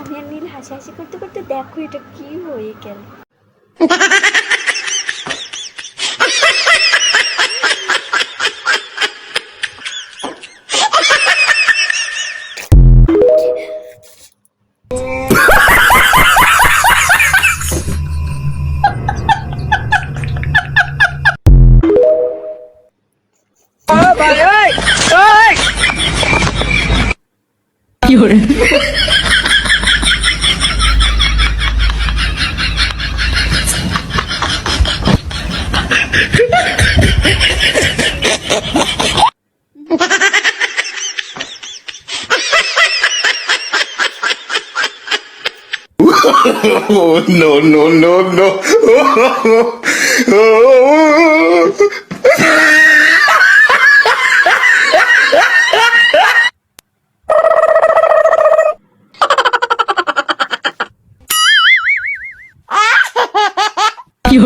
আমি আর নীল হাসাহাসি করতে করতে দেখো এটা কি হয়ে গেল। Oh, no, no, no, no. কি